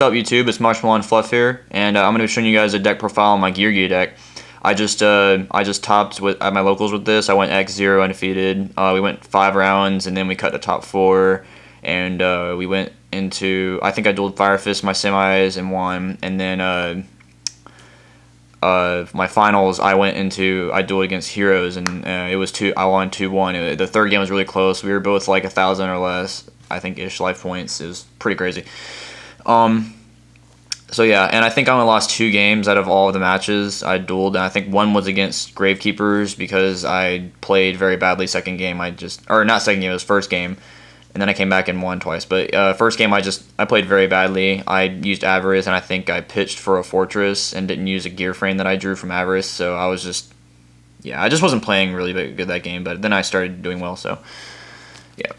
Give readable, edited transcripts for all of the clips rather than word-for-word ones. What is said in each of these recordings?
What's up YouTube, it's MarshmallonFluff here, and I'm going to be showing you guys a deck profile on my Geargia deck. I just topped at my locals with this. I went X0 undefeated. We went 5 rounds, and then we cut the top 4, and we went into, I think I dueled Fire Fist my semis and won, and then my finals I dueled against Heroes, and I won 2-1. The third game was really close. We were both like 1,000 or less, I think, ish life points. It was pretty crazy. So yeah, and I think I only lost 2 games out of all of the matches I dueled, and I think one was against Gravekeepers because I played very badly second game. Not second game, it was first game, and then I came back and won twice. But first game I played very badly. I used Avarice, and I think I pitched for a Fortress and didn't use a gear frame that I drew from Avarice, so I just wasn't playing really good that game, but then I started doing well, so yeah,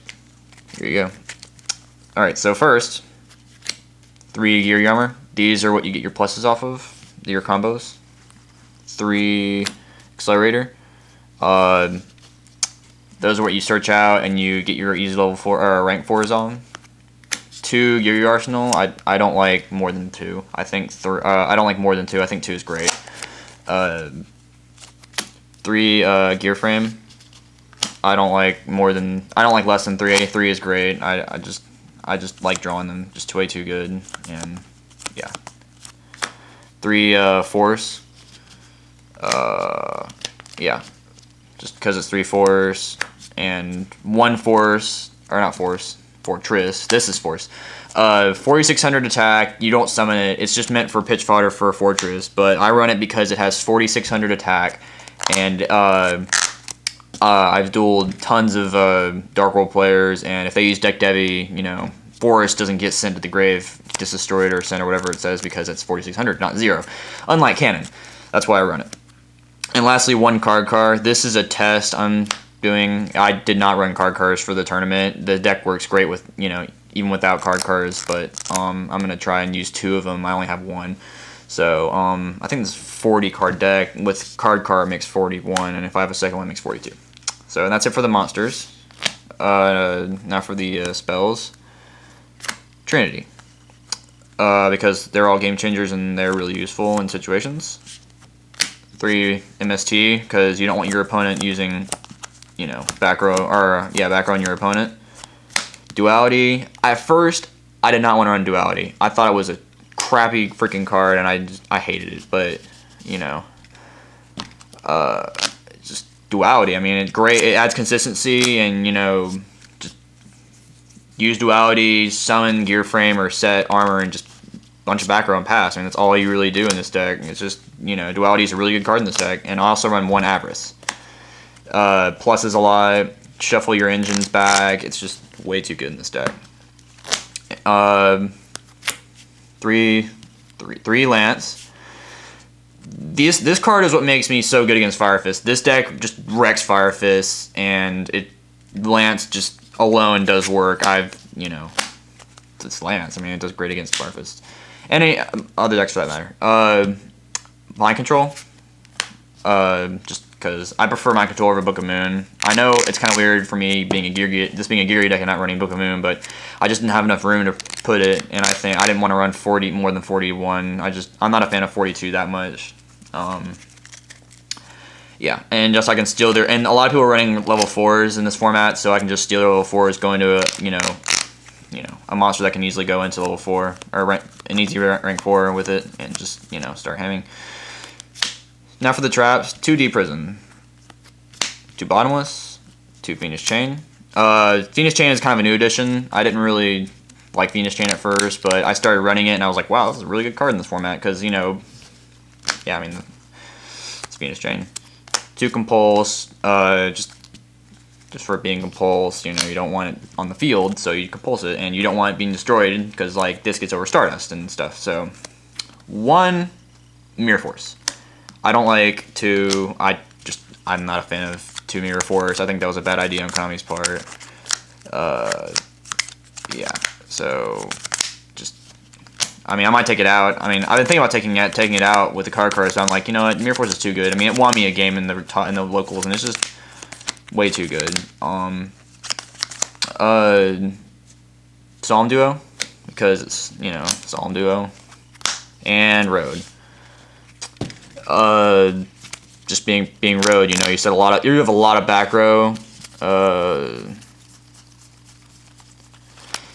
here you go. Alright, so first, 3 Gear Armor. These are what you get your pluses off of, your combos. 3 Accelerator. Those are what you search out and you get your easy level 4 or rank 4s on. 2 Gear Arsenal. I don't like more than 2. I think I don't like more than 2. I think 2 is great. 3 Gear Frame. I don't like less than 3. 3 is great. I just like drawing them. Just way too good. And yeah. 3 Force. Yeah. Just because it's 3 Force and 1 Force, or not Force, Fortress. This is Force. 4,600 attack. You don't summon it. It's just meant for pitch fodder for a Fortress. But I run it because it has 4,600 attack, and I've dueled tons of Dark World players, and if they use Deck Devi, Forest doesn't get sent to the grave, just destroyed or sent or whatever it says, because it's 4,600, not 0. Unlike Cannon. That's why I run it. And lastly, 1 card car. This is a test I'm doing. I did not run card cars for the tournament. The deck works great with, even without card cars, but I'm going to try and use 2 of them. I only have 1. So, I think this 40 card deck with card car makes 41, and if I have a second one, it makes 42. So that's it for the monsters. Now for the spells. Trinity. Because they're all game changers and they're really useful in situations. 3 MST, because you don't want your opponent using, back row on your opponent. Duality. At first, I did not want to run Duality. I thought it was a crappy freaking card, and I hated it. But just Duality. I mean, it's great. It adds consistency, and just use Duality, summon Gear Frame or set armor, and just bunch of back row and pass. I mean, that's all you really do in this deck. It's just Duality is a really good card in this deck, and I also run 1 Avarice. Pluses a lot. Shuffle your engines back. It's just way too good in this deck. 3 Lance. This card is what makes me so good against Fire Fist. This deck just wrecks Fire Fist, and Lance just alone does work. It's Lance. I mean, it does great against Fire Fist. Any other decks for that matter. Mind Control. Just because I prefer Mind Control over Book of Moon. I know it's kind of weird for me being a Geargia deck and not running Book of Moon, but I just didn't have enough room to put it, and I think I didn't want to run more than 41. I'm not a fan of 42 that much. Yeah, and just I can steal their, and a lot of people are running level 4s in this format, so I can just steal their level 4s, go into a monster that can easily go into level 4 or an easy rank 4 with it, and just start hamming. Now for the traps: 2 Deep Prison, 2 Bottomless, 2 Phoenix Chain. Phoenix Chain is kind of a new addition. I didn't really like Phoenix Chain at first, but I started running it and I was like, wow, this is a really good card in this format, because it's Phoenix Chain. 2 Compulse, just for being compulsed, you don't want it on the field, so you compulse it, and you don't want it being destroyed, because this gets over Stardust and stuff. So 1 Mirror Force. I don't like 2. I'm not a fan of 2 Mirror Force. I think that was a bad idea on Konami's part. Yeah. So I might take it out. I've been thinking about taking it out with the card cards. So I'm like, you know what, Mirror Force is too good. It won me a game in the locals, and it's just way too good. Psalm Duo, because it's, you know, Solemn Duo. And Road. Just being Road, you know, you have a lot of back row.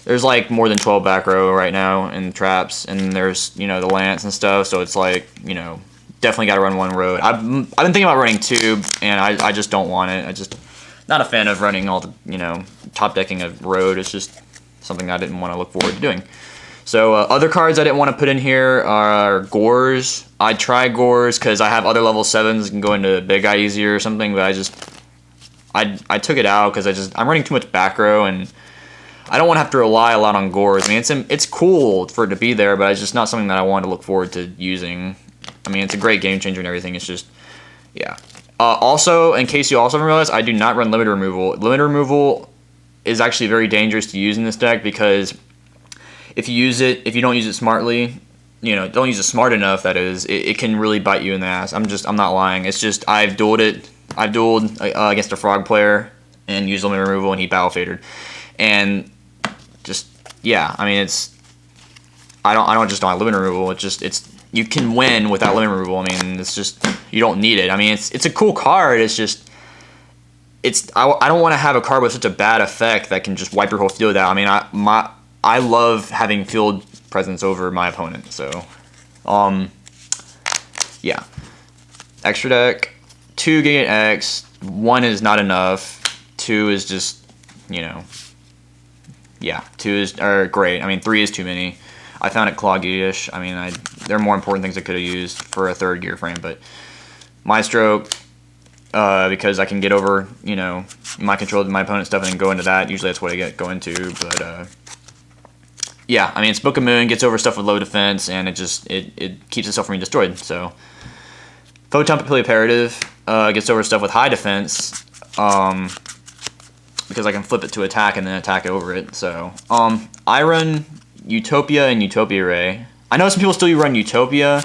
There's like more than 12 back row right now in traps, and there's, you know, the Lance and stuff, so it's like, you know, definitely got to run one Road. I've been thinking about running two, and I just don't want it. I just not a fan of running all the, you know, top decking of Road. It's just something I didn't want to look forward to doing. So other cards I didn't want to put in here are Gores. I tried Gores because I have other level 7s and go into Big Guy easier or something, but I took it out because I'm running too much back row, and I don't want to have to rely a lot on Gores. I mean, it's cool for it to be there, but it's just not something that I want to look forward to using. I mean, it's a great game changer and everything. It's just, yeah. Also, in case you also haven't realized, I do not run limit removal. Limit removal is actually very dangerous to use in this deck because if you don't use it smartly, you know, don't use it smart enough, that is, it can really bite you in the ass. I'm not lying. It's just, I've dueled against a frog player and used limit removal, and he battle faded. And just, yeah, I mean, I don't just want limit removal. You can win without limit removal. I mean, it's just, you don't need it. I mean, it's a cool card. It's just, I don't want to have a card with such a bad effect that can just wipe your whole field out. I mean, I love having field presence over my opponent. So, yeah. Extra deck, 2 Giga X, 1 is not enough, 2 is just, you know, yeah, 2 are great. I mean, 3 is too many. I found it cloggy-ish. I mean, there are more important things I could have used for a 3rd gear frame, but Mind Stroke, because I can get over, you know, my control of my opponent's stuff and then go into that. Usually that's what I go into, but yeah, I mean, it's Book of Moon, gets over stuff with low defense, and it keeps itself from being destroyed. So, Photon Papilla Imperative gets over stuff with high defense, because I can flip it to attack and then attack over it. So, I run Utopia and Utopia Ray. I know some people still run Utopia,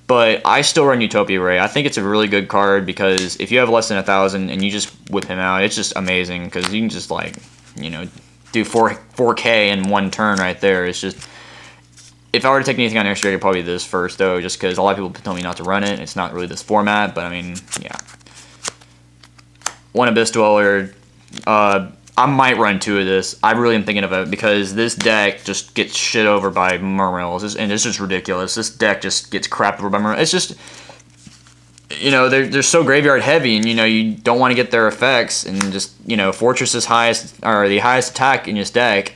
but I still run Utopia Ray. I think it's a really good card because if you have less than 1,000 and you just whip him out, it's just amazing because you can just, like, you know, do 4K in one turn right there. It's just, if I were to take anything on Extra, it'd probably be this first, though, just because a lot of people tell me not to run it. It's not really this format, but I mean, yeah. 1 Abyss Dweller. I might run 2 of this. I really am thinking of it because this deck just gets shit over by Mermills, and it's just ridiculous. This deck just gets crapped over by Mermills. It's just, you know, they're so graveyard heavy, and, you know, you don't want to get their effects, and just, you know, Fortress's highest, or the highest attack in this deck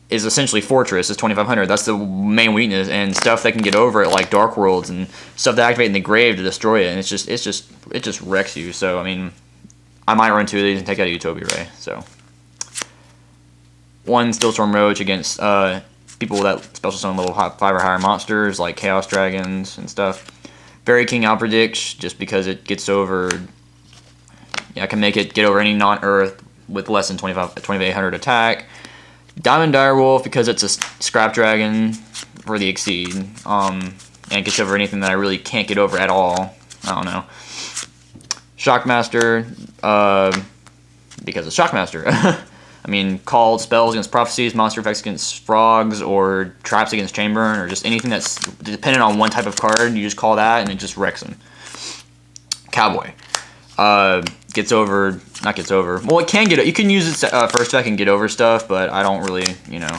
is essentially Fortress, is 2,500. That's the main weakness, and stuff that can get over it, like Dark Worlds, and stuff that activate in the grave to destroy it, and it just wrecks you. So, I mean, I might run 2 of these and take out a Utopia Ray, so. 1 Steelstorm Roach against people that special summon level 5 or higher monsters, like Chaos Dragons and stuff. Fairy King Alpredict, just because it gets over, yeah, I can make it get over any non-earth with less than 2,800 attack. Diamond Direwolf, because it's a scrap dragon for the Exceed, and it gets over anything that I really can't get over at all. I don't know. Shockmaster, because it's Shockmaster. I mean, called spells against prophecies, monster effects against frogs, or traps against Chamberlain, or just anything that's dependent on one type of card. You just call that, and it just wrecks them. Cowboy. Gets over, not gets over. Well, it can get, you can use it first effect and get over stuff, but I don't really, you know,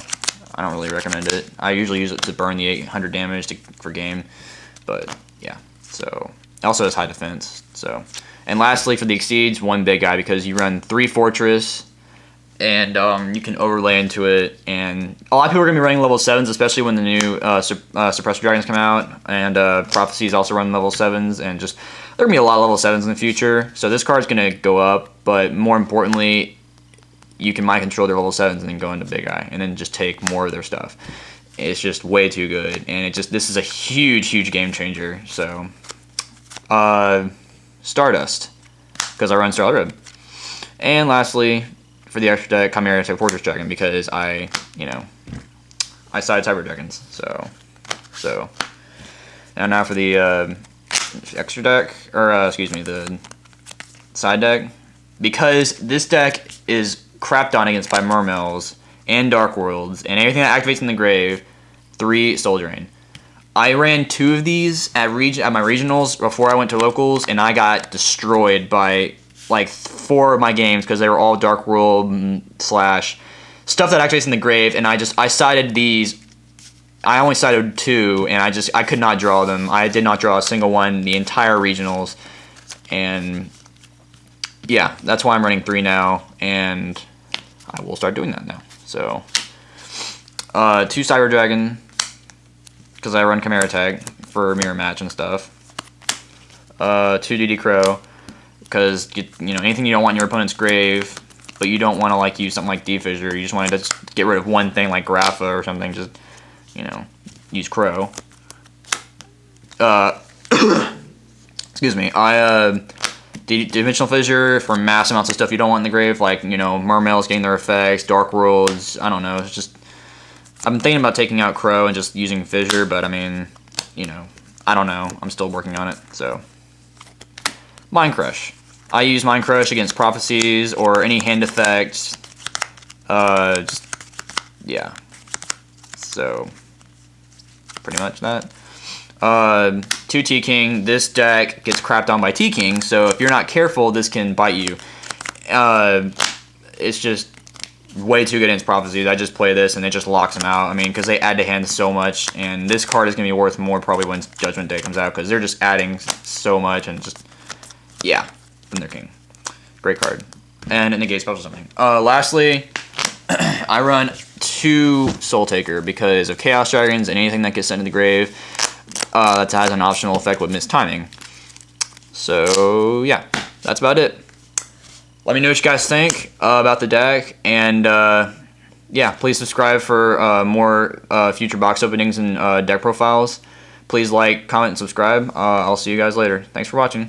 I don't really recommend it. I usually use it to burn the 800 damage for game, but yeah. So, it also has high defense. So, and lastly, for the Exceeds, 1 big guy, because you run 3 Fortress, and you can overlay into it, and a lot of people are going to be running level 7s, especially when the new Suppressor Dragons come out, and Prophecies also run level 7s, and just, there are going to be a lot of level 7s in the future, so this card's going to go up, but more importantly, you can mind control their level 7s and then go into Big Eye, and then just take more of their stuff. It's just way too good, and this is a huge, huge game changer, so, Stardust, because I run Starlight Rib. And lastly, for the extra deck, Chimera Tech Fortress Dragon, because I side Cyber Dragons. So and now for the extra deck, or excuse me, the side deck, because this deck is crapped on against by Mermills, and Dark Worlds, and anything that activates in the grave, 3 Soul Drain. I ran 2 of these at my regionals before I went to locals, and I got destroyed by like 4 of my games because they were all Dark World slash stuff that activates in the grave, and I sided these. I only sided 2, and I could not draw them. I did not draw a single one the entire regionals, and yeah, that's why I'm running 3 now, and I will start doing that now. So 2 Cyber Dragon, because I run Chimera Tag for mirror match and stuff. 2 DD Crow, because anything you don't want in your opponent's grave, but you don't want to like use something like D-Fissure. You just want to just get rid of one thing like Grapha or something. Just use Crow. Excuse me. Dimensional Fissure for mass amounts of stuff you don't want in the grave, like Mermails getting their effects, Dark Worlds. I don't know. It's just I've been thinking about taking out Crow and just using Fissure, but I mean, I don't know. I'm still working on it. So, Mind Crush. I use Mind Crush against Prophecies or any hand effects. Yeah. So, pretty much that. 2 T-King. This deck gets crapped on by T-King, so if you're not careful, this can bite you. It's just way too good against Prophecies. I just play this and it just locks them out. I mean, because they add to hand so much, and this card is going to be worth more probably when Judgment Day comes out, because they're just adding so much, and just, yeah, Thunder King. Great card. And it negates special something. Lastly, I run 2 Soul Taker because of Chaos Dragons and anything that gets sent to the grave. That has an optional effect with missed timing. So, yeah, that's about it. Let me know what you guys think about the deck, and yeah, please subscribe for more future box openings and deck profiles. Please like, comment, and subscribe. I'll see you guys later. Thanks for watching.